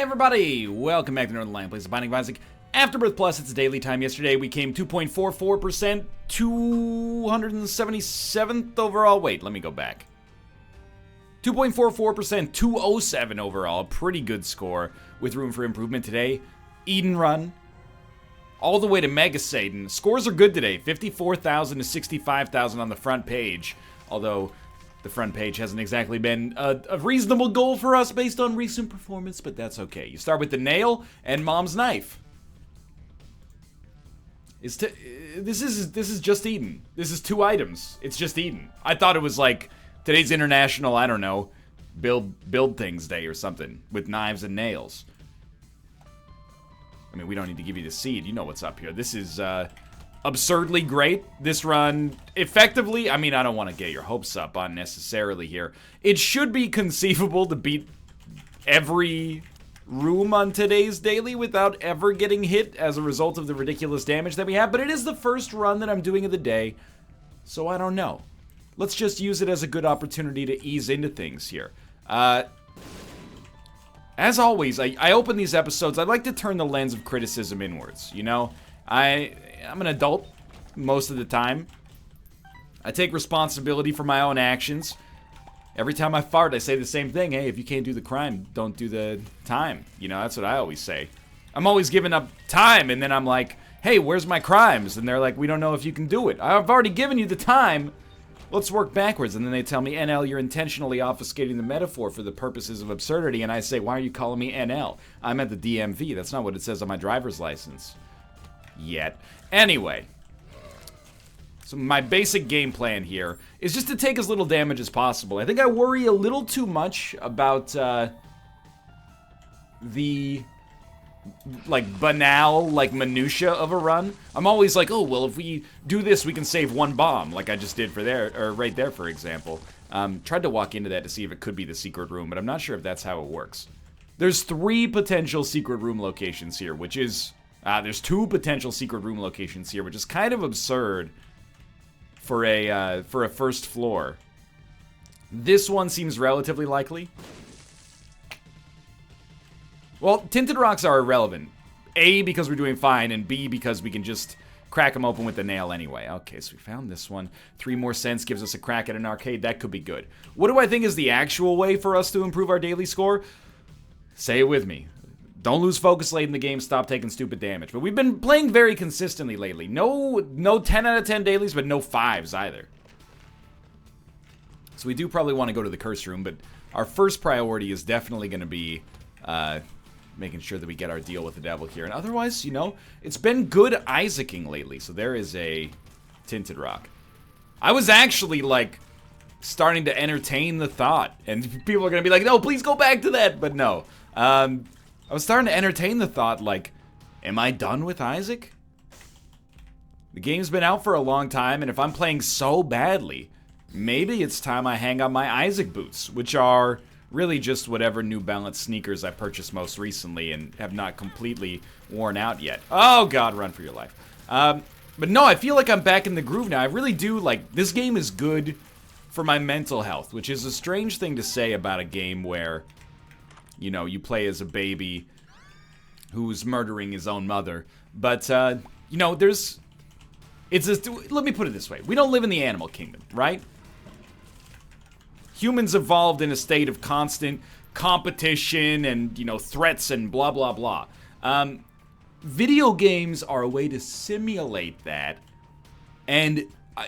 everybody! Welcome back to Northernlion Plays the Binding of Isaac. Afterbirth Plus, it's daily time. Yesterday we came 2.44%, 277th overall. Wait, let me go back. 2.44%, 207 overall. Pretty good score with room for improvement today. Eden Run. All the way to Mega Satan. Scores are good today. 54,000 to 65,000 on the front page. Although the front page hasn't exactly been a reasonable goal for us based on recent performance, but that's okay. You start with the nail and Mom's knife. This is just Eden. This is 2 items. It's just Eden. I thought it was like today's international, I don't know, build things day or something with knives and nails. I mean, we don't need to give you the seed. You know what's up here. This is absurdly great. This run, effectively, I mean, I don't want to get your hopes up unnecessarily here. It should be conceivable to beat every room on today's daily without ever getting hit as a result of the ridiculous damage that we have, but it is the first run that I'm doing of the day, so I don't know. Let's just use it as a good opportunity to ease into things here. As always, I open these episodes, I like to turn the lens of criticism inwards, you know? I'm an adult most of the time. I take responsibility for my own actions. Every time I fart, I say the same thing. Hey, if you can't do the crime, don't do the time. You know, that's what I always say. I'm always giving up time, and then I'm like, hey, where's my crimes? And they're like, we don't know if you can do it. I've already given you the time. Let's work backwards. And then they tell me, NL, you're intentionally obfuscating the metaphor for the purposes of absurdity. And I say, why are you calling me NL? I'm at the DMV. That's not what it says on my driver's license. Yet. Anyway. So my basic game plan here is just to take as little damage as possible. I think I worry a little too much about the like banal, like minutia of a run. I'm always like, oh well, if we do this, we can save 1 bomb, like I just did for there, or right there, for example. Tried to walk into that to see if it could be the secret room, but I'm not sure if that's how it works. There's 3 potential secret room locations here, which is there's 2 potential secret room locations here, which is kind of absurd for a first floor. This one seems relatively likely. Well, tinted rocks are irrelevant. A, because we're doing fine, and B, because we can just crack them open with the nail anyway. Okay, so we found this one. 3 more cents gives us a crack at an arcade. That could be good. What do I think is the actual way for us to improve our daily score? Say it with me. Don't lose focus late in the game. Stop taking stupid damage. But we've been playing very consistently lately. No 10 out of 10 dailies, but no 5s either. So we do probably want to go to the curse room, but our first priority is definitely going to be making sure that we get our deal with the devil here. And otherwise, you know, it's been good Isaacing lately. So there is a tinted rock. I was actually, like, starting to entertain the thought. And people are going to be like, no, please go back to that. But no. I was starting to entertain the thought, like, am I done with Isaac? The game's been out for a long time, and if I'm playing so badly, maybe it's time I hang on my Isaac boots, which are really just whatever New Balance sneakers I purchased most recently and have not completely worn out yet. Oh god, run for your life. But no, I feel like I'm back in the groove now. I really do, like, this game is good for my mental health, which is a strange thing to say about a game where, you know, you play as a baby who's murdering his own mother. But, you know, let me put it this way. We don't live in the animal kingdom, right? Humans evolved in a state of constant competition and, you know, threats and blah, blah, blah. Video games are a way to simulate that. And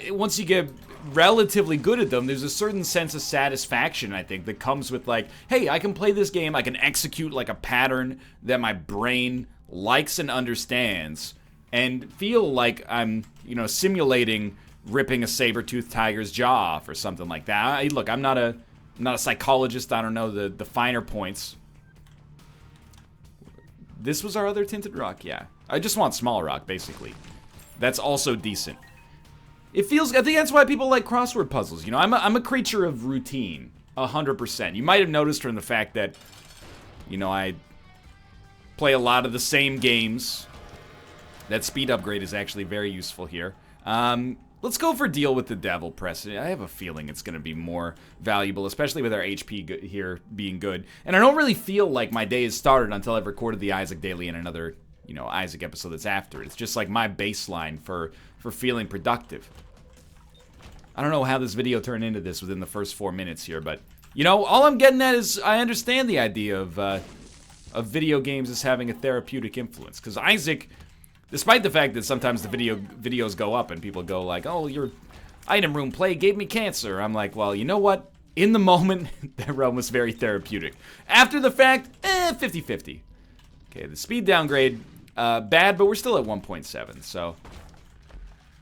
once you get relatively good at them, there's a certain sense of satisfaction, I think, that comes with, like, hey, I can play this game, I can execute, like, a pattern that my brain likes and understands, and feel like I'm, you know, simulating ripping a saber-toothed tiger's jaw off or something like that. Look, I'm not a psychologist. I don't know the finer points. This was our other tinted rock, yeah. I just want small rock, basically. That's also decent. It feels, I think that's why people like crossword puzzles. You know, I'm a creature of routine, 100%. You might have noticed from the fact that, you know, I play a lot of the same games. That speed upgrade is actually very useful here. Let's go for deal with the devil, Preston. I have a feeling it's going to be more valuable, especially with our HP here being good. And I don't really feel like my day has started until I've recorded the Isaac Daily and another, you know, Isaac episode that's after it. It's just like my baseline for feeling productive. I don't know how this video turned into this within the first 4 minutes here, but, you know, all I'm getting at is I understand the idea of video games as having a therapeutic influence. Because Isaac... Despite the fact that sometimes the videos go up and people go like, oh, your item room play gave me cancer. I'm like, well, you know what? In the moment, that realm was very therapeutic. After the fact, 50-50. Okay, the speed downgrade, bad, but we're still at 1.7, so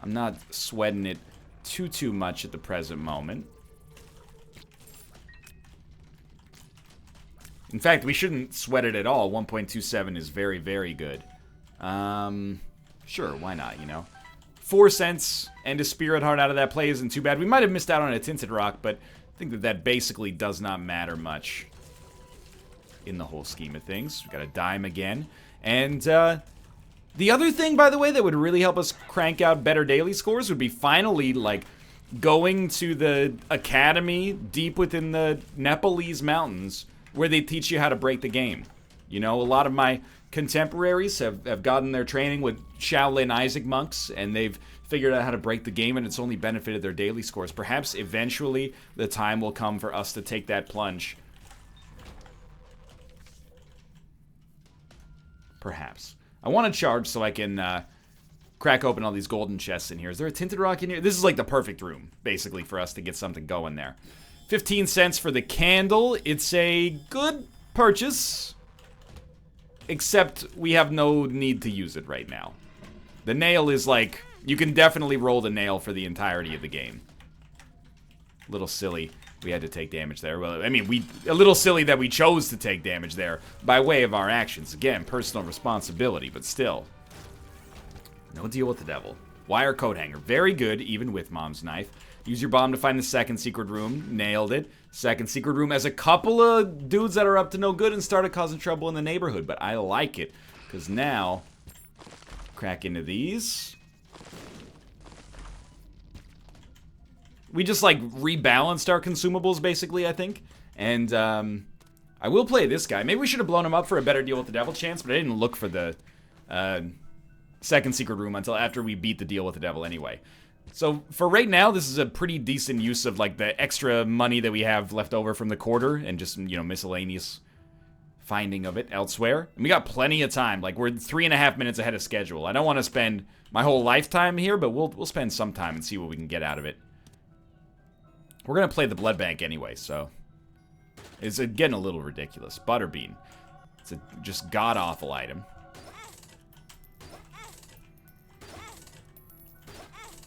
I'm not sweating it too much at the present moment. In fact, we shouldn't sweat it at all. 1.27 is very, very good. Sure, why not, you know? 4 cents and a Spirit Heart out of that play isn't too bad. We might have missed out on a Tinted Rock, but I think that basically does not matter much in the whole scheme of things. We got a dime again. And, the other thing, by the way, that would really help us crank out better daily scores would be finally, like, going to the academy deep within the Nepalese mountains where they teach you how to break the game. You know, a lot of my contemporaries have gotten their training with Shaolin Isaac monks, and they've figured out how to break the game, and it's only benefited their daily scores. Perhaps eventually the time will come for us to take that plunge. Perhaps. I want to charge so I can crack open all these golden chests in here. Is there a Tinted Rock in here? This is like the perfect room, basically, for us to get something going there. 15 cents for the candle. It's a good purchase. Except we have no need to use it right now. The nail is like, you can definitely roll the nail for the entirety of the game. A little silly we had to take damage there. Well, I mean, a little silly that we chose to take damage there by way of our actions. Again, personal responsibility, but still. No deal with the devil. Wire coat hanger. Very good, even with Mom's knife. Use your bomb to find the second secret room. Nailed it. Second secret room has a couple of dudes that are up to no good and started causing trouble in the neighborhood. But I like it, because now, crack into these. We just, like, rebalanced our consumables, basically, I think. And, I will play this guy. Maybe we should have blown him up for a better deal with the devil chance, but I didn't look for the, second secret room until after we beat the deal with the devil anyway. So, for right now, this is a pretty decent use of, like, the extra money that we have left over from the quarter and just, you know, miscellaneous finding of it elsewhere. And we got plenty of time. Like, we're 3.5 minutes ahead of schedule. I don't want to spend my whole lifetime here, but we'll spend some time and see what we can get out of it. We're going to play the blood bank anyway, so it's getting a little ridiculous. Butterbean. It's a just god-awful item.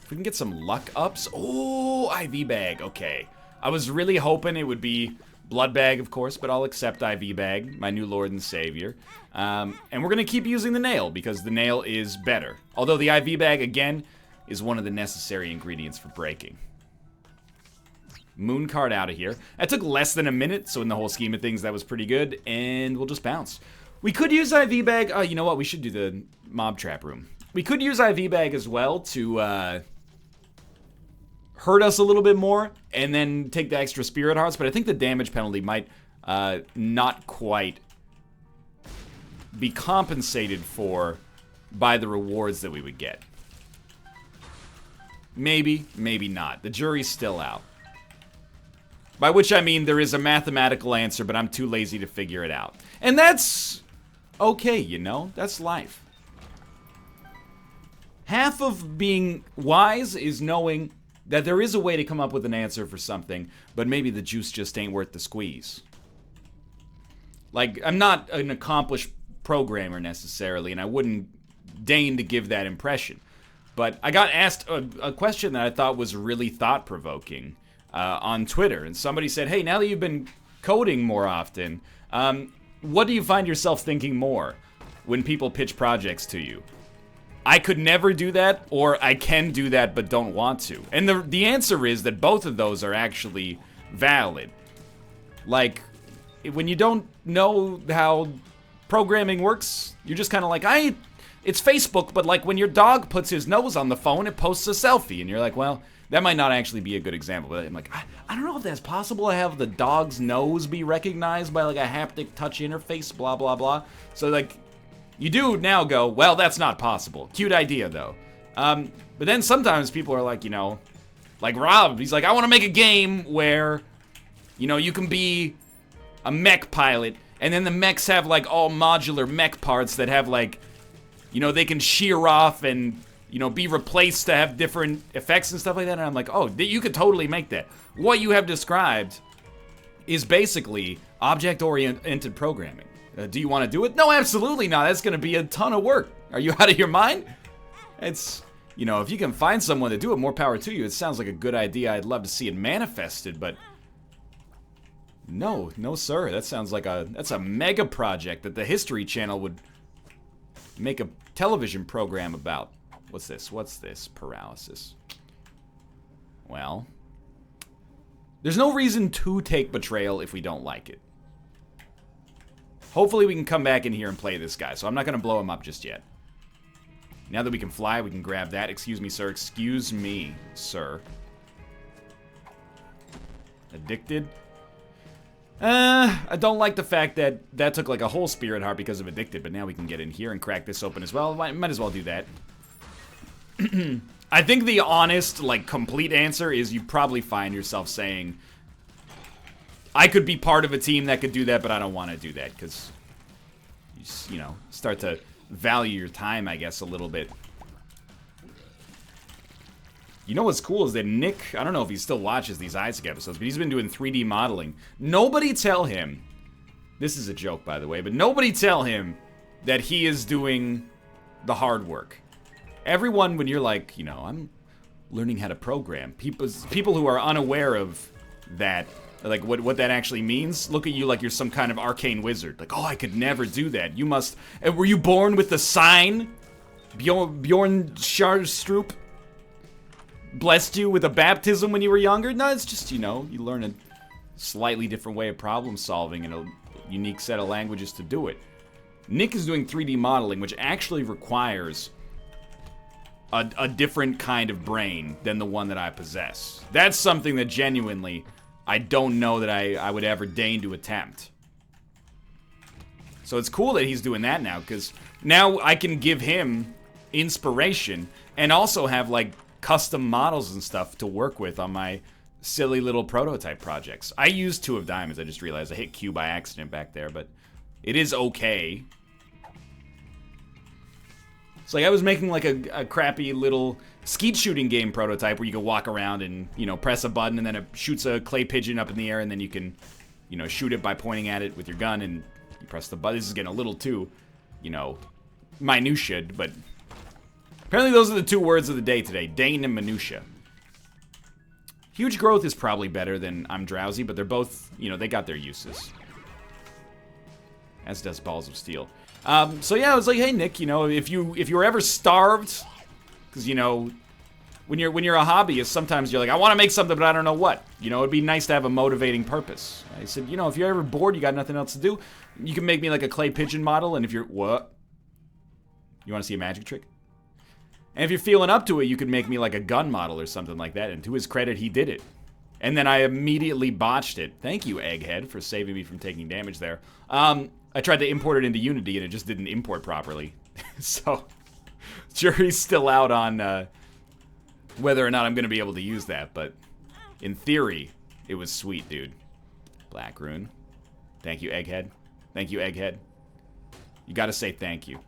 If we can get some luck ups. Oh, IV bag. Okay. I was really hoping it would be blood bag, of course, but I'll accept IV bag, my new Lord and Savior. And we're going to keep using the nail because the nail is better. Although the IV bag, again, is one of the necessary ingredients for breaking. Moon card out of here. That took less than a minute, so in the whole scheme of things, that was pretty good. And we'll just bounce. We could use IV bag. Oh, you know what? We should do the mob trap room. We could use IV bag as well to hurt us a little bit more and then take the extra spirit hearts, but I think the damage penalty might not quite be compensated for by the rewards that we would get. Maybe, maybe not. The jury's still out. By which I mean there is a mathematical answer, but I'm too lazy to figure it out. And that's okay, you know? That's life. Half of being wise is knowing that there is a way to come up with an answer for something, but maybe the juice just ain't worth the squeeze. Like, I'm not an accomplished programmer necessarily, and I wouldn't deign to give that impression. But I got asked a question that I thought was really thought-provoking on Twitter, and somebody said, hey, now that you've been coding more often, what do you find yourself thinking more when people pitch projects to you? I could never do that, or I can do that but don't want to. And the answer is that both of those are actually valid. Like, when you don't know how programming works, you're just kind of like, I it's Facebook, but like when your dog puts his nose on the phone, it posts a selfie. And you're like, well, that might not actually be a good example. But I'm like, I don't know if that's possible to have the dog's nose be recognized by like a haptic touch interface, blah, blah, blah. So like, you do now go, well, that's not possible. Cute idea, though. But then sometimes people are like, you know, like Rob, he's like, I want to make a game where, you know, you can be a mech pilot, and then the mechs have like all modular mech parts that have like, you know, they can shear off and, you know, be replaced to have different effects and stuff like that. And I'm like, oh, you could totally make that. What you have described is basically object-oriented programming. Do you want to do it? No, absolutely not. That's going to be a ton of work. Are you out of your mind? It's, you know, if you can find someone to do it, more power to you. It sounds like a good idea. I'd love to see it manifested, but no, sir. That sounds like that's a mega project that the History Channel would make a television program about. What's this? Paralysis. Well, there's no reason to take Betrayal if we don't like it. Hopefully we can come back in here and play this guy, so I'm not going to blow him up just yet. Now that we can fly, we can grab that. Excuse me, sir. Excuse me, sir. Addicted. I don't like the fact that that took like a whole spirit heart because of Addicted, but now we can get in here and crack this open as well. Might as well do that. I think the honest, like, complete answer is you probably find yourself saying, I could be part of a team that could do that, but I don't want to do that, because you know, start to value your time, I guess, a little bit. You know what's cool is that Nick, I don't know if he still watches these Isaac episodes, but he's been doing 3D modeling. Nobody tell him, this is a joke, by the way, but nobody tell him that he is doing the hard work. Everyone, when you're like, you know, I'm learning how to program, people who are unaware of that, like what that actually means, look at you like you're some kind of arcane wizard. Like, oh, I could never do that. You must, were you born with the sign? Bjorn Sharstrup blessed you with a baptism when you were younger? No, it's just, you know, you learn a slightly different way of problem solving and a unique set of languages to do it. Nick is doing 3D modeling, which actually requires a different kind of brain than the one that I possess. That's something that genuinely I don't know that I would ever deign to attempt. So it's cool that he's doing that now, because now I can give him inspiration and also have like custom models and stuff to work with on my silly little prototype projects. I used 2 of diamonds. I just realized I hit Q by accident back there, but it is okay. It's like I was making like a crappy little skeet shooting game prototype where you can walk around and, you know, press a button and then it shoots a clay pigeon up in the air and then you can, you know, shoot it by pointing at it with your gun and you press the button. This is getting a little too, you know, minutia, but apparently those are the 2 words of the day today, Dane and minutia. Huge growth is probably better than I'm drowsy, but they're both, you know, they got their uses. As does balls of steel. So yeah, I was like, hey Nick, you know, if you were ever starved, because you know, when you're a hobbyist, sometimes you're like, I want to make something, but I don't know what. You know, it'd be nice to have a motivating purpose. I said, you know, if you're ever bored, you got nothing else to do, you can make me like a clay pigeon model, and if you're what? You want to see a magic trick? And if you're feeling up to it, you could make me like a gun model or something like that. And to his credit, he did it. And then I immediately botched it. Thank you, Egghead, for saving me from taking damage there. I tried to import it into Unity, and it just didn't import properly. So, jury's still out on whether or not I'm going to be able to use that. But in theory, it was sweet, dude. Black Rune. Thank you, Egghead. Thank you, Egghead. You got to say thank you.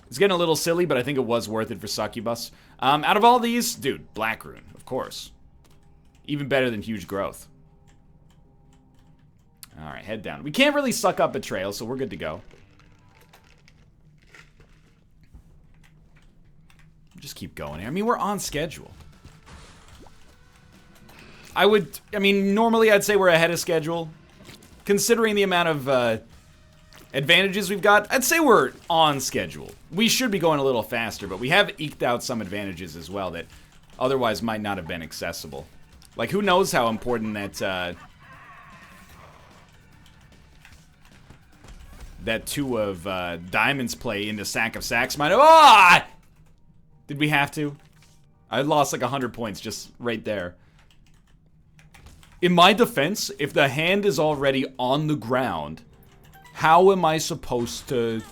It's getting a little silly, but I think it was worth it for Succubus. Out of all these, dude, Black Rune, of course. Even better than Huge Growth. Alright, head down. We can't really suck up Betrayal, so we're good to go. Just keep going here. I mean, we're on schedule. I mean, normally I'd say we're ahead of schedule. Considering the amount of advantages we've got, I'd say we're on schedule. We should be going a little faster, but we have eked out some advantages as well that otherwise might not have been accessible. Like, who knows how important that that 2 of diamonds play into sack of sacks might have... Ah! Did we have to? I lost like 100 points just right there. In my defense, if the hand is already on the ground, how am I supposed to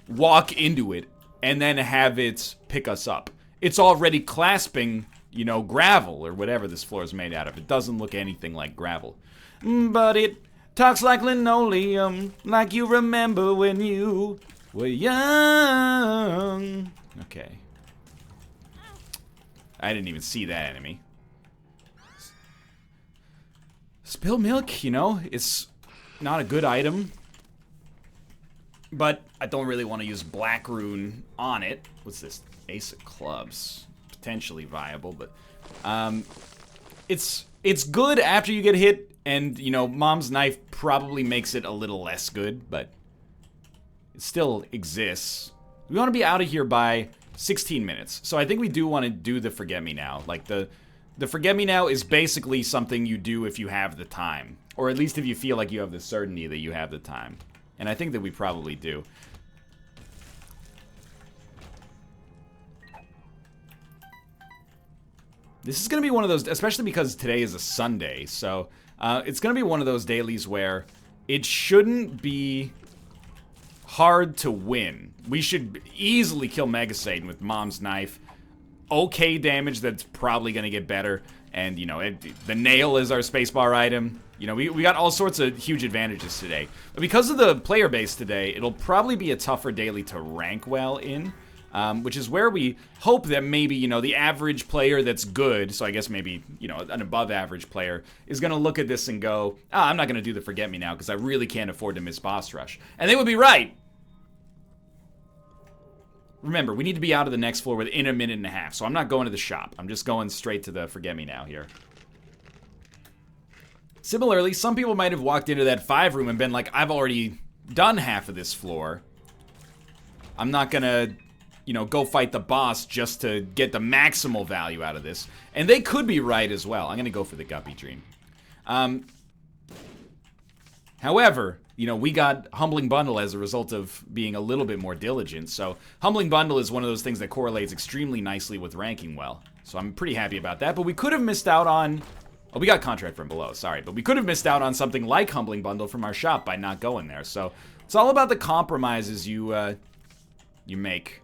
walk into it and then have it pick us up? It's already clasping, you know, gravel or whatever this floor is made out of. It doesn't look anything like gravel. But it talks like linoleum, like you remember when you were young. Okay. I didn't even see that enemy. Spill milk, you know, it's not a good item. But I don't really want to use Black Rune on it. What's this? Ace of Clubs. Potentially viable, but it's good after you get hit, and, you know, Mom's Knife probably makes it a little less good, but it still exists. We want to be out of here by 16 minutes. So I think we do want to do the Forget Me Now. Like, the Forget Me Now is basically something you do if you have the time. Or at least if you feel like you have the certainty that you have the time. And I think that we probably do. This is going to be one of those, especially because today is a Sunday, so it's going to be one of those dailies where it shouldn't be hard to win. We should easily kill Mega Satan with Mom's Knife. Okay damage that's probably going to get better, and, you know, the nail is our spacebar item. You know, we got all sorts of huge advantages today. But because of the player base today, it'll probably be a tougher daily to rank well in. Which is where we hope that maybe, you know, the average player that's good, so I guess maybe, you know, an above average player, is going to look at this and go, I'm not going to do the Forget Me Now because I really can't afford to miss boss rush. And they would be right. Remember, we need to be out of the next floor within a minute and a half, so I'm not going to the shop. I'm just going straight to the Forget Me Now here. Similarly, some people might have walked into that 5 room and been like, I've already done half of this floor. I'm not going to, you know, go fight the boss just to get the maximal value out of this. And they could be right as well. I'm going to go for the Guppy Dream. However, you know, we got Humbling Bundle as a result of being a little bit more diligent. So Humbling Bundle is one of those things that correlates extremely nicely with ranking well. So I'm pretty happy about that. But we could have missed out on... Oh, we got Contract from below, sorry. But we could have missed out on something like Humbling Bundle from our shop by not going there. So it's all about the compromises you make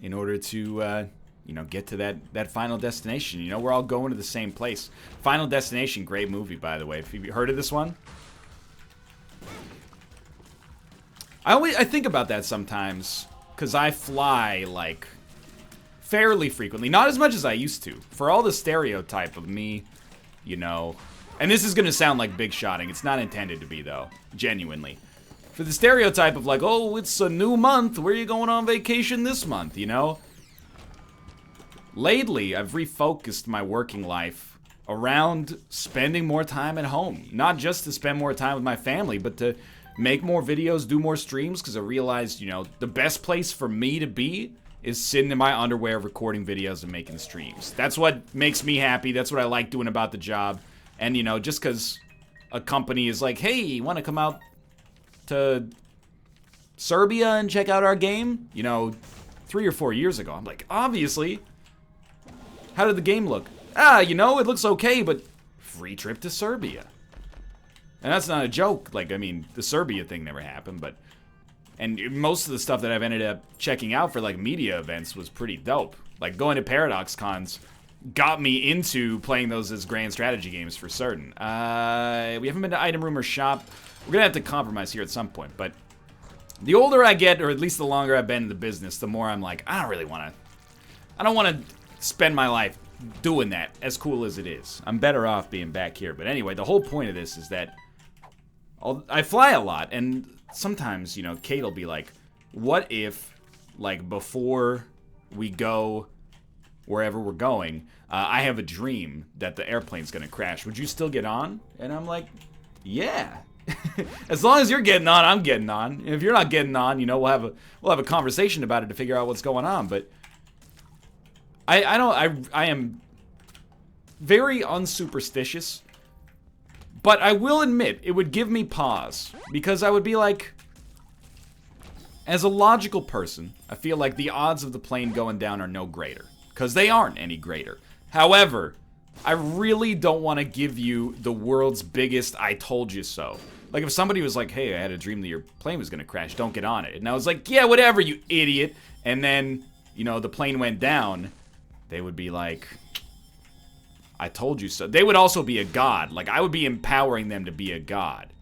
in order to, you know, get to that final destination. You know, we're all going to the same place. Final Destination, great movie, by the way. Have you heard of this one? I think about that sometimes, because I fly, like, fairly frequently. Not as much as I used to. For all the stereotype of me, you know, and this is going to sound like big shotting. It's not intended to be, though. Genuinely. For the stereotype of like, oh, it's a new month. Where are you going on vacation this month, you know? Lately, I've refocused my working life around spending more time at home. Not just to spend more time with my family, but to make more videos, do more streams, because I realized, you know, the best place for me to be is sitting in my underwear recording videos and making streams. That's what makes me happy. That's what I like doing about the job. And, you know, just because a company is like, hey, you want to come out to Serbia and check out our game? You know, 3 or 4 years ago, I'm like, obviously. How did the game look? You know, it looks okay, but free trip to Serbia. And that's not a joke. Like, I mean, the Serbia thing never happened, but... And most of the stuff that I've ended up checking out for, like, media events was pretty dope. Like, going to Paradox Cons got me into playing those as grand strategy games for certain. We haven't been to Item Room or Shop. We're gonna have to compromise here at some point, but... The older I get, or at least the longer I've been in the business, the more I'm like, I don't want to spend my life doing that, as cool as it is. I'm better off being back here. But anyway, the whole point of this is that I fly a lot, and sometimes, you know, Kate will be like, what if, like, before we go wherever we're going, I have a dream that the airplane's gonna crash. Would you still get on? And I'm like, yeah. As long as you're getting on, I'm getting on. And if you're not getting on, you know, we'll have a conversation about it to figure out what's going on. But I am very unsuperstitious, But I will admit, it would give me pause. Because I would be like... As a logical person, I feel like the odds of the plane going down are no greater. Because they aren't any greater. However, I really don't want to give you the world's biggest I told you so. Like if somebody was like, hey, I had a dream that your plane was going to crash, don't get on it. And I was like, yeah, whatever, you idiot. And then, you know, the plane went down. They would be like, I told you so. They would also be a god. Like I would be empowering them to be a god.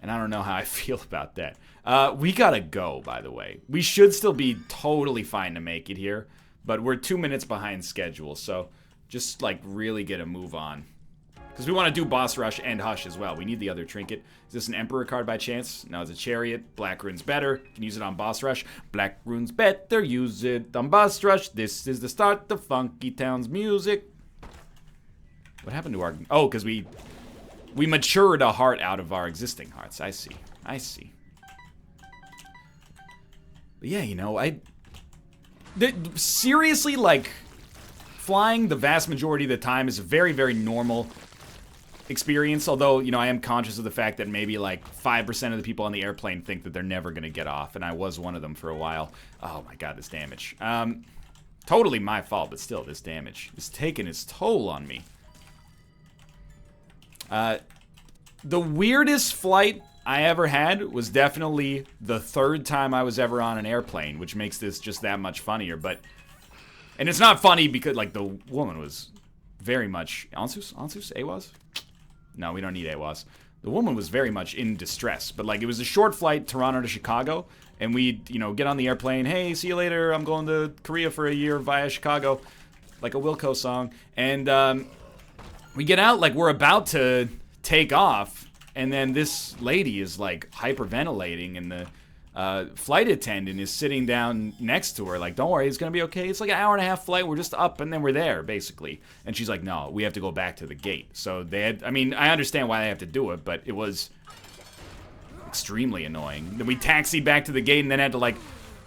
And I don't know how I feel about that. We gotta go, by the way. We should still be totally fine to make it here. But we're 2 minutes behind schedule. So just, like, really get a move on. Because we want to do Boss Rush and Hush as well. We need the other trinket. Is this an Emperor card by chance? No, it's a Chariot. Black Rune's better. Can use it on Boss Rush. Black Rune's better. Use it on Boss Rush. This is the start of Funky Town's music. What happened to our... Oh, because we matured a heart out of our existing hearts. I see. I see. But yeah, you know, seriously, like, flying the vast majority of the time is a very, very normal experience. Although, you know, I am conscious of the fact that maybe, like, 5% of the people on the airplane think that they're never going to get off. And I was one of them for a while. Oh, my God, this damage. Totally my fault, but still, this damage is taking its toll on me. The weirdest flight I ever had was definitely the third time I was ever on an airplane, which makes this just that much funnier. But, and it's not funny because, like, the woman was very much... Ansus? AWAS? No, we don't need AWAS. The woman was very much in distress. But, like, it was a short flight, Toronto to Chicago. And we'd, you know, get on the airplane. Hey, see you later. I'm going to Korea for a year via Chicago. Like a Wilco song. And, we get out, like, we're about to take off. And then this lady is, like, hyperventilating, and the flight attendant is sitting down next to her, like, don't worry, it's gonna be okay. It's like an hour-and-a-half flight. We're just up, and then we're there, basically. And she's like, no, we have to go back to the gate. So they had, I mean, I understand why they have to do it, but it was extremely annoying. Then we taxied back to the gate and then had to, like,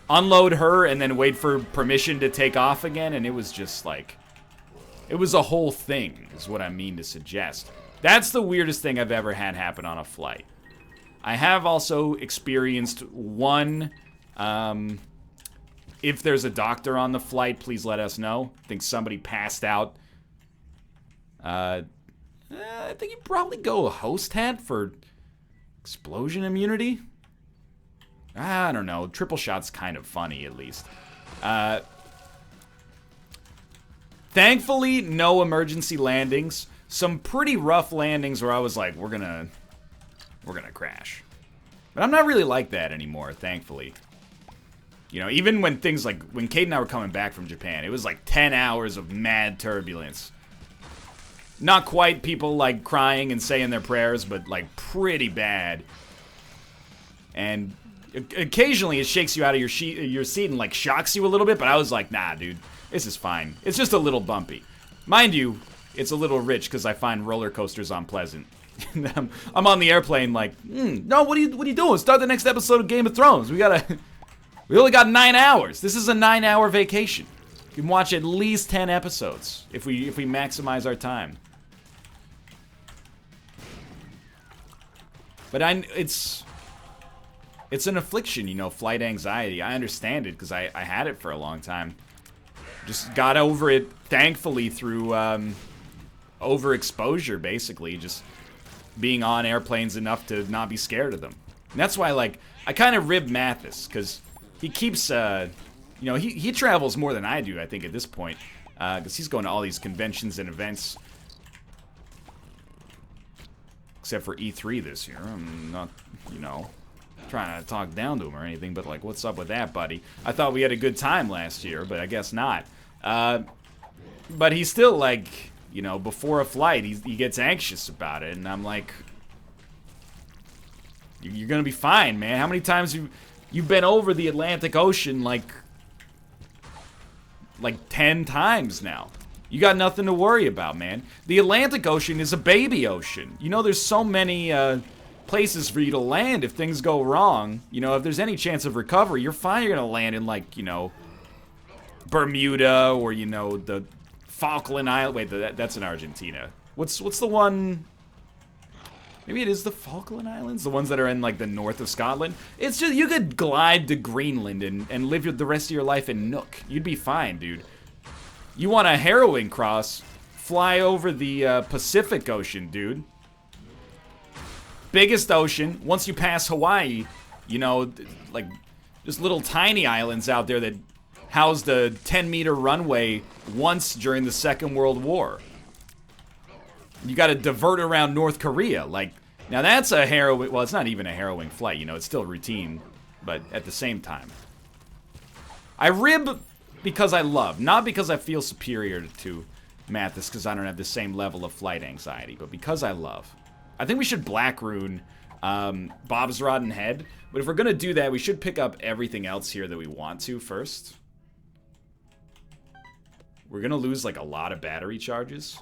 unload her and then wait for permission to take off again. And it was just, like, it was a whole thing, is what I mean to suggest. That's the weirdest thing I've ever had happen on a flight. I have also experienced one, if there's a doctor on the flight, please let us know. I think somebody passed out. I think you probably go a host hat for explosion immunity. I don't know. Triple shot's kind of funny, at least. Thankfully, no emergency landings. Some pretty rough landings where I was like, we're gonna crash. But I'm not really like that anymore, thankfully. You know, even when things like, when Kate and I were coming back from Japan, it was like 10 hours of mad turbulence. Not quite people, like, crying and saying their prayers, but, like, pretty bad. And occasionally it shakes you out of your seat and, like, shocks you a little bit, but I was like, nah, dude, this is fine. It's just a little bumpy. Mind you, it's a little rich because I find roller coasters unpleasant. I'm on the airplane like, no, what are you doing? Start the next episode of Game of Thrones. We only got 9 hours. This is a 9-hour vacation. You can watch at least 10 episodes if we maximize our time. But it's an affliction, you know, flight anxiety. I understand it because I had it for a long time. Just got over it, thankfully, through overexposure, basically. Just being on airplanes enough to not be scared of them. And that's why, like, I kind of rib Mathis, because he keeps, you know, he travels more than I do, I think, at this point. Because he's going to all these conventions and events. Except for E3 this year. I'm not, you know, trying to talk down to him or anything, but, like, what's up with that, buddy? I thought we had a good time last year, but I guess not. But he's still, like, you know, before a flight, he gets anxious about it, and I'm like, you're gonna be fine, man. How many times you've been over the Atlantic Ocean, like 10 times now? You got nothing to worry about, man. The Atlantic Ocean is a baby ocean. You know, there's so many places for you to land if things go wrong. You know, if there's any chance of recovery, you're fine. You're gonna land in, like, you know, Bermuda or, you know, the Falkland Island. Wait, that's in Argentina. What's the one? Maybe it is the Falkland Islands, the ones that are in like the north of Scotland. It's just you could glide to Greenland and live the rest of your life in Nook. You'd be fine, dude. You want a harrowing cross? Fly over the Pacific Ocean, dude. Biggest ocean. Once you pass Hawaii, you know, like just little tiny islands out there that housed a 10-meter runway once during the Second World War. You got to divert around North Korea. Like, now that's a harrowing... Well, it's not even a harrowing flight, you know. It's still routine, but at the same time. I rib because I love, not because I feel superior to Mathis, because I don't have the same level of flight anxiety, but because I love. I think we should Black Rune Bob's Rod and Head, but if we're going to do that, we should pick up everything else here that we want to first. We're going to lose, like, a lot of battery charges.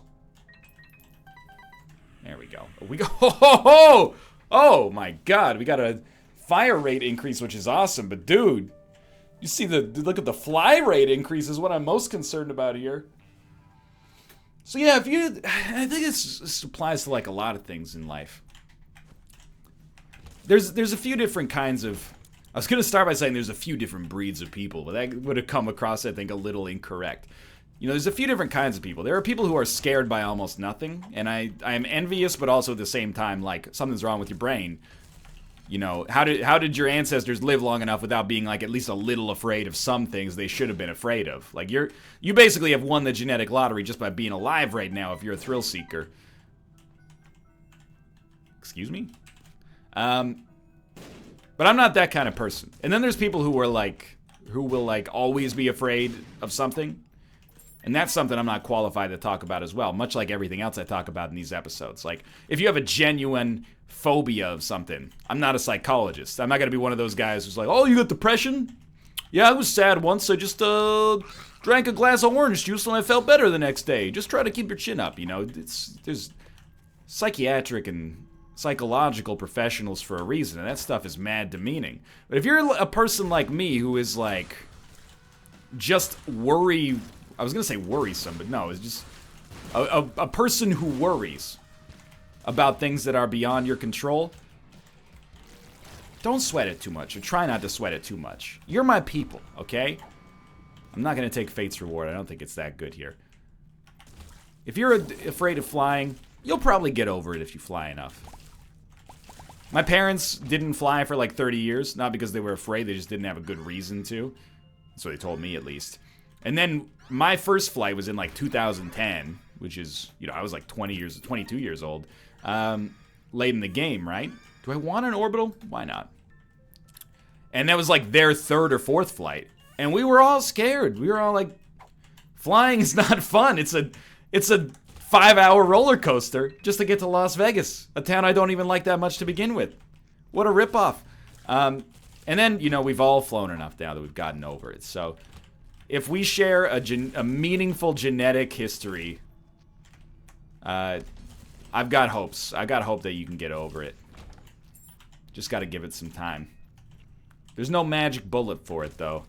There we go. We go. Ho, ho, ho! Oh my god, we got a fire rate increase, which is awesome. But dude, you see look at the fly rate increase is what I'm most concerned about here. So yeah, I think this applies to like a lot of things in life. There's a few different kinds of. I was gonna start by saying there's a few different breeds of people, but that would have come across, I think, a little incorrect. You know, there's a few different kinds of people. There are people who are scared by almost nothing, and I am envious, but also at the same time, like, something's wrong with your brain. You know, how did your ancestors live long enough without being, like, at least a little afraid of some things they should have been afraid of? Like, you basically have won the genetic lottery just by being alive right now if you're a thrill seeker. Excuse me? But I'm not that kind of person. And then there's people who will, like, always be afraid of something. And that's something I'm not qualified to talk about as well, much like everything else I talk about in these episodes. Like, if you have a genuine phobia of something, I'm not a psychologist. I'm not going to be one of those guys who's like, oh, you got depression? Yeah, I was sad once. I just drank a glass of orange juice and I felt better the next day. Just try to keep your chin up, you know. There's psychiatric and psychological professionals for a reason, and that stuff is mad demeaning. But if you're a person like me who is, like, just worry... I was going to say worrisome, but no, it's just a person who worries about things that are beyond your control. Don't sweat it too much, or try not to sweat it too much. You're my people, okay? I'm not going to take Fate's Reward. I don't think it's that good here. If you're afraid of flying, you'll probably get over it if you fly enough. My parents didn't fly for like 30 years, not because they were afraid, they just didn't have a good reason to. So they told me, at least. And then my first flight was in like 2010, which is, you know, I was like 22 years old. Late in the game, right? Do I want an orbital? Why not? And that was like their third or fourth flight. And we were all scared. We were all like, flying is not fun. It's a 5-hour roller coaster just to get to Las Vegas, a town I don't even like that much to begin with. What a ripoff. And then, you know, we've all flown enough now that we've gotten over it. So if we share a meaningful genetic history, I've got hopes. I got hope that you can get over it. Just got to give it some time. There's no magic bullet for it, though.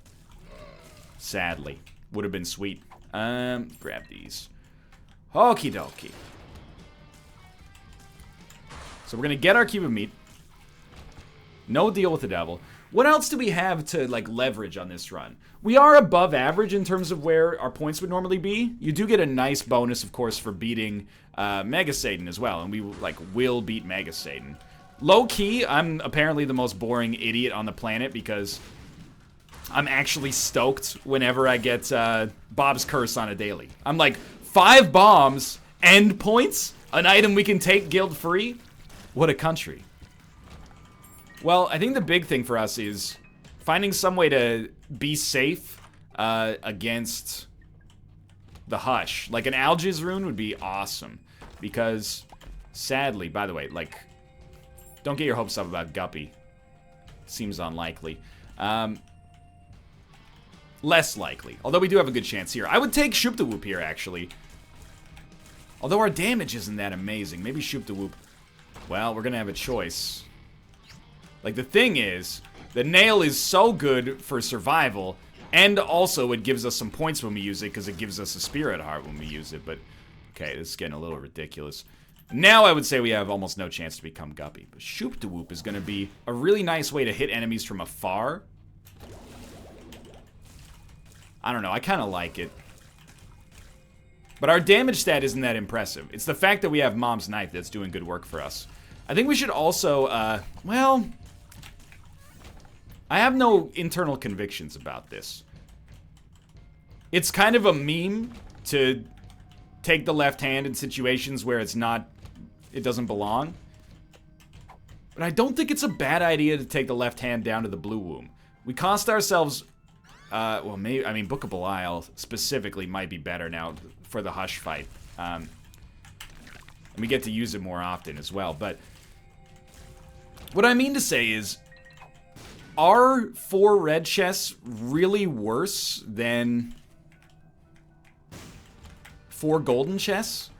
Sadly. Would have been sweet. Grab these. Okie dokie. So we're going to get our cube of meat. No deal with the devil. What else do we have to, like, leverage on this run? We are above average in terms of where our points would normally be. You do get a nice bonus, of course, for beating Mega Satan as well. And we, like, will beat Mega Satan. Low-key, I'm apparently the most boring idiot on the planet because I'm actually stoked whenever I get Bob's Curse on a daily. I'm like, 5 bombs, end points, an item we can take guild-free? What a country. Well, I think the big thing for us is finding some way to be safe against the Hush. Like, an Algiz rune would be awesome. Because, sadly, by the way, like, don't get your hopes up about Guppy. Seems unlikely. Less likely. Although we do have a good chance here. I would take Shoop the Whoop here, actually. Although our damage isn't that amazing. Maybe Shoop the Whoop. Well, we're going to have a choice. Like, the thing is, the nail is so good for survival And also, it gives us some points when we use it, because it gives us a Spirit Heart when we use it. But, okay, this is getting a little ridiculous. Now I would say we have almost no chance to become Guppy. But Shoop-de-Whoop is going to be a really nice way to hit enemies from afar. I don't know, I kind of like it. But our damage stat isn't that impressive. It's the fact that we have Mom's Knife that's doing good work for us. I think we should also, well... I have no internal convictions about this. It's kind of a meme to take the left hand in situations where it doesn't belong. But I don't think it's a bad idea to take the left hand down to the blue womb. We cost ourselves, well, maybe, I mean, Book of Belial specifically might be better now for the Hush fight. And we get to use it more often as well. But what I mean to say is, are 4 red chests really worse than 4 golden chests?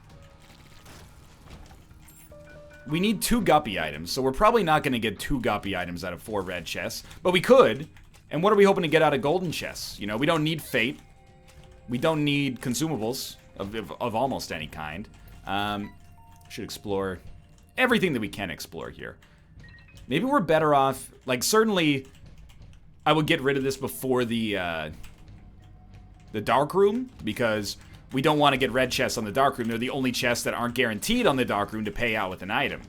We need 2 Guppy items, so we're probably not going to get 2 Guppy items out of 4 red chests. But we could. And what are we hoping to get out of golden chests? You know, we don't need fate. We don't need consumables of almost any kind. Should explore everything that we can explore here. Maybe we're better off, like, certainly I would get rid of this before the dark room, because we don't want to get red chests on the dark room. They're the only chests that aren't guaranteed on the dark room to pay out with an item.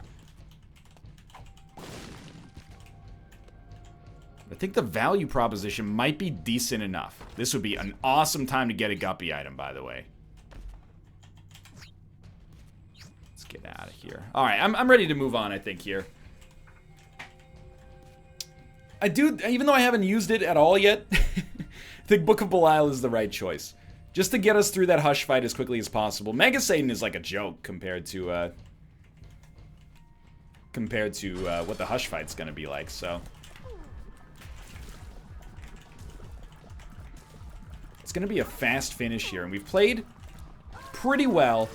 I think the value proposition might be decent enough. This would be an awesome time to get a Guppy item, by the way. Let's get out of here. All right, I'm ready to move on, I think, here. I do, even though I haven't used it at all yet, I think Book of Belial is the right choice. Just to get us through that Hush fight as quickly as possible. Mega Satan is like a joke compared to what the Hush fight's gonna be like, so. It's gonna be a fast finish here, and we've played pretty well.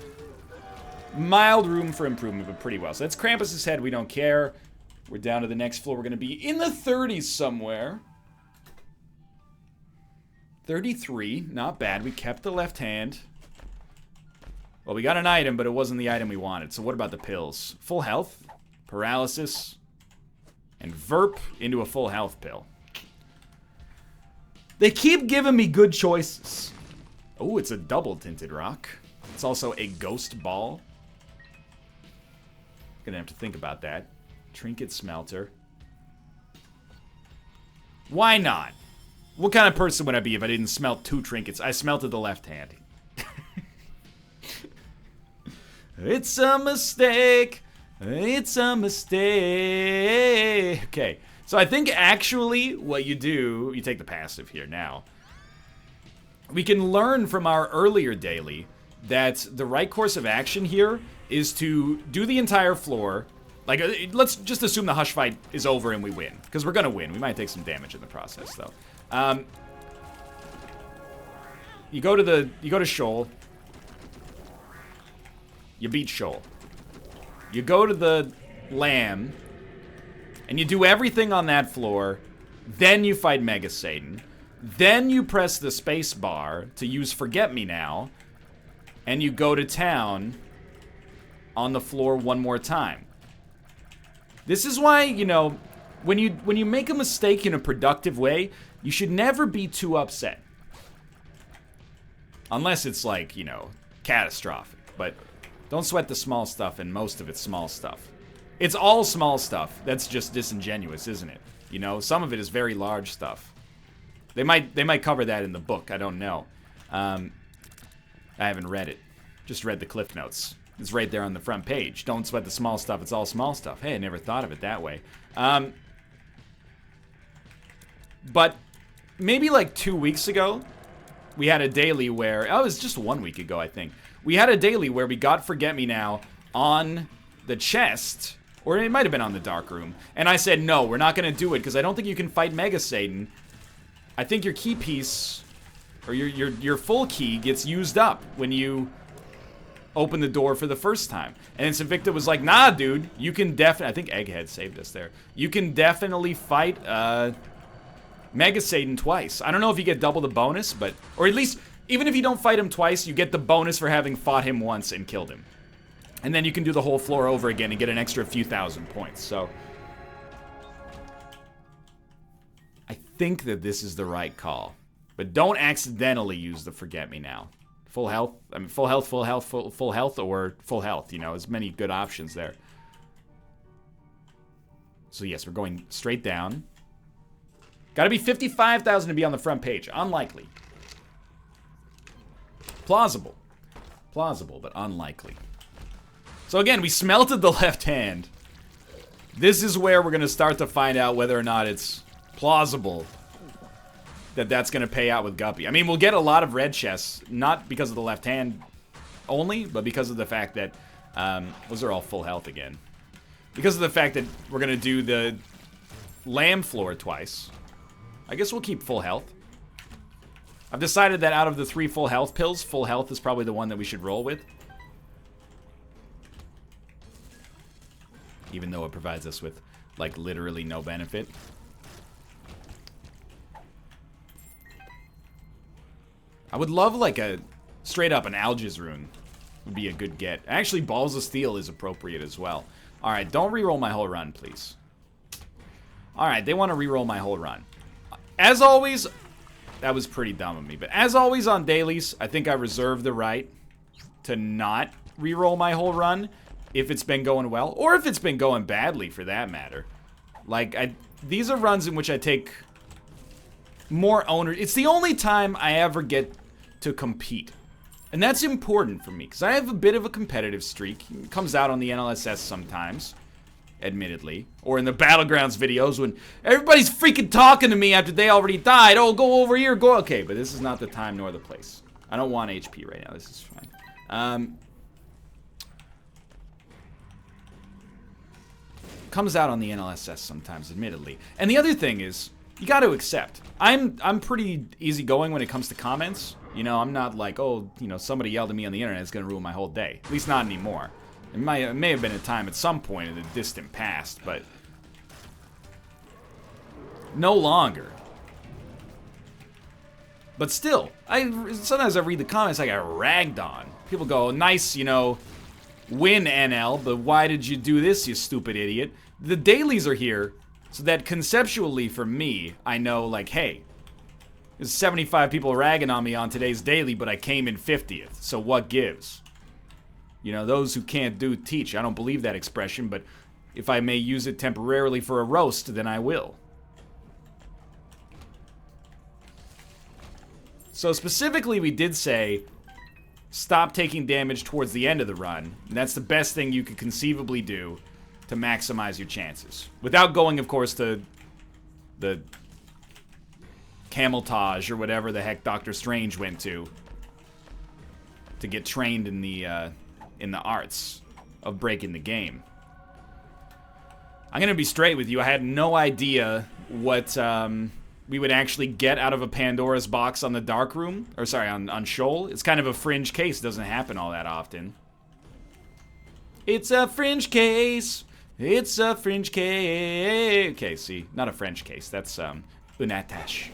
Mild room for improvement, but pretty well. So that's Krampus's head, we don't care. We're down to the next floor. We're going to be in the 30s somewhere. 33, not bad. We kept the left hand. Well, we got an item, but it wasn't the item we wanted. So what about the pills? Full health, paralysis, and Verp into a full health pill. They keep giving me good choices. Oh, it's a double tinted rock. It's also a ghost ball. Gonna have to think about that. Trinket smelter. Why not? What kind of person would I be if I didn't smelt 2 trinkets? I smelted the left hand. It's a mistake. It's a mistake. Okay. So I think actually what you do, you take the passive here now. We can learn from our earlier daily that the right course of action here is to do the entire floor. Like, let's just assume the Hush fight is over and we win. Because we're going to win. We might take some damage in the process, though. You go to Shoal. You beat Shoal. You go to the Lamb. And you do everything on that floor. Then you fight Mega Satan. Then you press the space bar to use Forget Me Now. And you go to town on the floor one more time. This is why, you know, when you make a mistake in a productive way, you should never be too upset. Unless it's like, you know, catastrophic. But don't sweat the small stuff, and most of it's small stuff. It's all small stuff. That's just disingenuous, isn't it? You know, some of it is very large stuff. They might cover that in the book. I don't know. I haven't read it. Just read the Cliff Notes. It's right there on the front page. Don't sweat the small stuff. It's all small stuff. Hey, I never thought of it that way. But maybe like 2 weeks ago, we had a daily where... Oh, it was just 1 week ago, I think. We had a daily where we got Forget Me Now on the chest, or it might have been on the dark room. And I said, no, we're not going to do it, because I don't think you can fight Mega Satan. I think your key piece, or your full key, gets used up when you open the door for the first time. And then Invicta was like, nah, dude, you can definitely... I think Egghead saved us there. You can definitely fight Mega Satan twice. I don't know if you get double the bonus, but... Or at least, even if you don't fight him twice, you get the bonus for having fought him once and killed him. And then you can do the whole floor over again and get an extra few thousand points, so... I think that this is the right call. But don't accidentally use the Forget Me Now. Full health, I mean, full health, full health, full health, or full health, you know, there's many good options there. So yes, we're going straight down. Gotta be 55,000 to be on the front page. Unlikely. Plausible. Plausible, but unlikely. So again, we smelted the left hand. This is where we're gonna start to find out whether or not it's plausible that that's going to pay out with Guppy. I mean, we'll get a lot of red chests, not because of the left hand only, but because of the fact that, those are all full health again. Because of the fact that we're going to do the lamb floor twice. I guess we'll keep full health. I've decided that out of the 3 full health pills, full health is probably the one that we should roll with. Even though it provides us with, like, literally no benefit. I would love, like, a straight up an Algiz rune would be a good get. Actually, Balls of Steel is appropriate as well. Alright, don't reroll my whole run, please. Alright, they want to reroll my whole run. As always, that was pretty dumb of me, but as always on dailies, I think I reserve the right to not reroll my whole run if it's been going well, or if it's been going badly, for that matter. Like, these are runs in which I take more ownership. It's the only time I ever get to compete. And that's important for me, because I have a bit of a competitive streak. It comes out on the NLSS sometimes, admittedly. Or in the Battlegrounds videos when everybody's freaking talking to me after they already died. Oh, go over here, go. Okay, but this is not the time nor the place. I don't want HP right now. This is fine. Comes out on the NLSS sometimes, admittedly. And the other thing is, you got to accept. I'm pretty easygoing when it comes to comments. You know, I'm not like, oh, you know, somebody yelled at me on the internet is going to ruin my whole day. At least not anymore. It may have been a time at some point in the distant past, but no longer. But still, sometimes I read the comments, I got ragged on. People go, nice, you know, win NL, but why did you do this, you stupid idiot? The dailies are here so that conceptually for me, I know, like, hey, there's 75 people ragging on me on today's daily, but I came in 50th, so what gives? You know, those who can't do, teach. I don't believe that expression, but if I may use it temporarily for a roast, then I will. So specifically, we did say, stop taking damage towards the end of the run, and that's the best thing you could conceivably do to maximize your chances. Without going, of course, to the Cameltage or whatever the heck Doctor Strange went to get trained in the arts of breaking the game. I'm gonna be straight with you. I had no idea what we would actually get out of a Pandora's box on the Dark Room, or sorry, on Shoal. It's kind of a fringe case. It doesn't happen all that often. It's a fringe case. It's a fringe case. Okay, see, not a French case. That's un attache.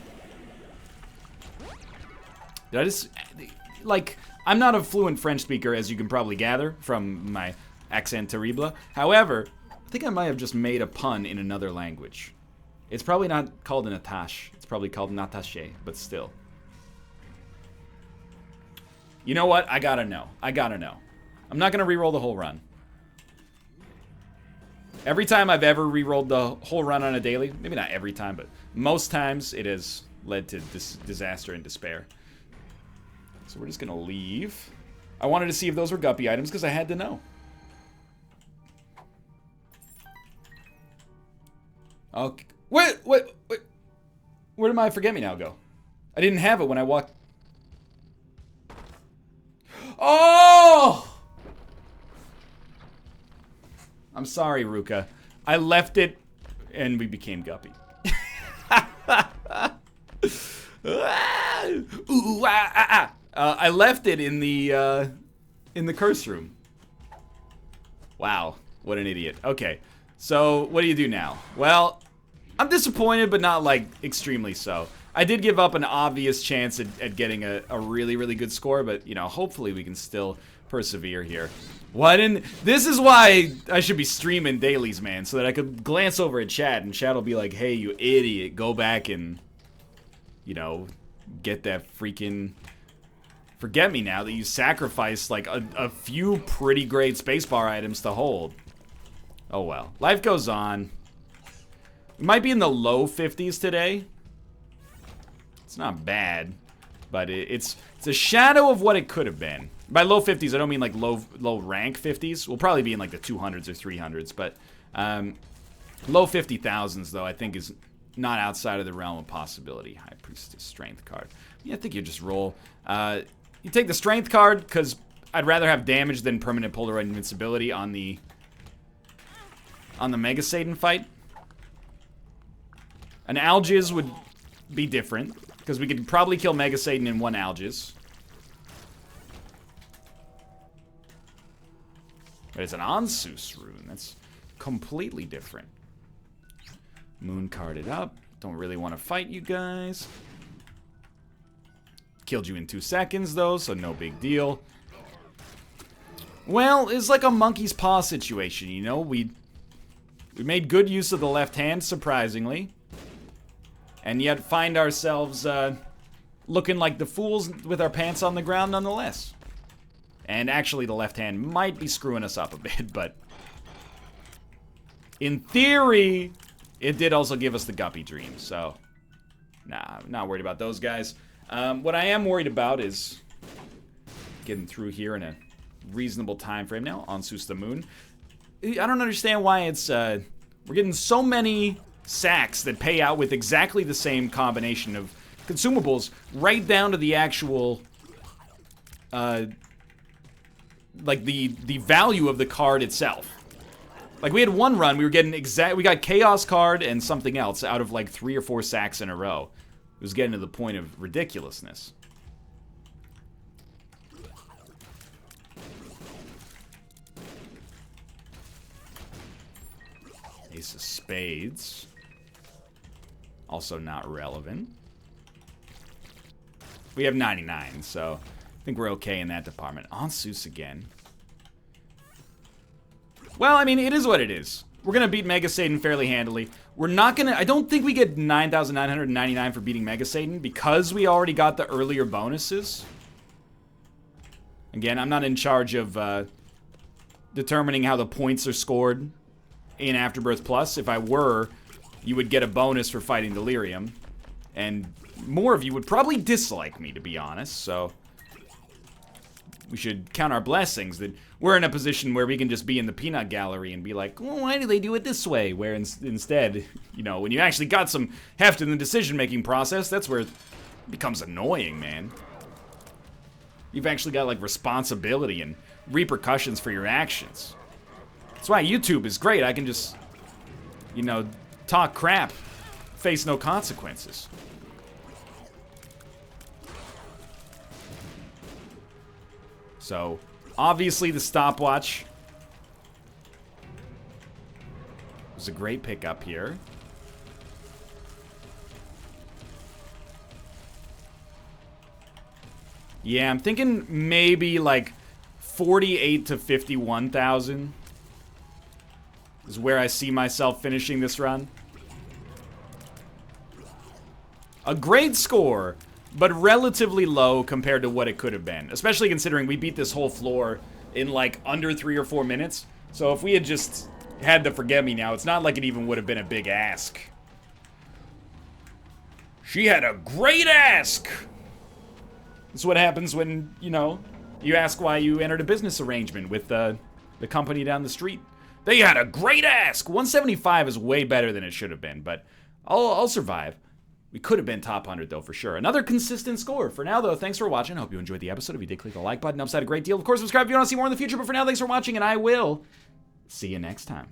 Did I just, like, I'm not a fluent French speaker, as you can probably gather from my accent terrible. However, I think I might have just made a pun in another language. It's probably not called an attache. It's probably called an attaché, but still. You know what? I gotta know. I gotta know. I'm not gonna reroll the whole run. Every time I've ever rerolled the whole run on a daily, maybe not every time, but most times it has led to disaster and despair. So we're just gonna leave. I wanted to see if those were Guppy items because I had to know. Okay. Wait. Where did my Forget Me Now go? I didn't have it when I walked. Oh! I'm sorry, Ruka. I left it and we became Guppy. Ooh, I left it in the curse room. Wow, what an idiot. Okay, so what do you do now? Well, I'm disappointed, but not, like, extremely so. I did give up an obvious chance at getting a really, really good score, but, you know, hopefully we can still persevere here. This is why I should be streaming dailies, man, so that I could glance over at chat, and chat will be like, hey, you idiot, go back and, you know, get that freaking forget-me-now that you sacrificed, like, a few pretty great spacebar items to hold. Oh, well. Life goes on. We might be in the low 50s today. It's not bad, but it's a shadow of what it could have been. By low 50s, I don't mean like low rank 50s. We'll probably be in like the 200s or 300s, but low 50,000s though I think is not outside of the realm of possibility. High Priestess Strength card. Yeah, I think you just roll. You take the Strength card because I'd rather have damage than permanent Polaroid invincibility on the Mega Satan fight. An Algiz would be different, because we could probably kill Mega Satan in one Algiz. But it's an Ansus rune. That's completely different. Moon carded up. Don't really want to fight you guys. Killed you in 2 seconds, though, so no big deal. Well, it's like a monkey's paw situation, you know? We made good use of the left hand, surprisingly. And yet find ourselves looking like the fools with our pants on the ground nonetheless. And actually the left hand might be screwing us up a bit, but in theory, it did also give us the Guppy Dream, so nah, I'm not worried about those guys. What I am worried about is getting through here in a reasonable time frame now. Ansus the Moon. I don't understand why it's we're getting so many sacks that pay out with exactly the same combination of consumables, right down to the actual like the value of the card itself. Like we had one run, we got Chaos card and something else out of like 3 or 4 sacks in a row. It was getting to the point of ridiculousness. Ace of Spades. Also not relevant. We have 99, so I think we're okay in that department. Ansus again. Well, I mean, it is what it is. We're gonna beat Mega Satan fairly handily. We're not gonna... I don't think we get 9,999 for beating Mega Satan because we already got the earlier bonuses. Again, I'm not in charge of determining how the points are scored in Afterbirth Plus. If I were, you would get a bonus for fighting Delirium. And more of you would probably dislike me, to be honest, so... we should count our blessings that we're in a position where we can just be in the peanut gallery and be like, well, why do they do it this way? Where instead, you know, when you actually got some heft in the decision-making process, that's where it becomes annoying, man. You've actually got, like, responsibility and repercussions for your actions. That's why YouTube is great. I can just, you know, talk crap, face no consequences. So, obviously the stopwatch was a great pickup here. Yeah, I'm thinking maybe like 48 to 51,000 is where I see myself finishing this run. A great score, but relatively low compared to what it could have been. Especially considering we beat this whole floor in like under 3 or 4 minutes. So if we had just had the Forget Me Now, it's not like it even would have been a big ask. She had a great ask! That's what happens when, you know, you ask why you entered a business arrangement with the company down the street. They had a great ask! 175 is way better than it should have been, but I'll survive. We could have been top 100, though, for sure. Another consistent score. For now, though, thanks for watching. I hope you enjoyed the episode. If you did, click the like button. Helps out a great deal. Of course, subscribe if you want to see more in the future. But for now, thanks for watching, and I will see you next time.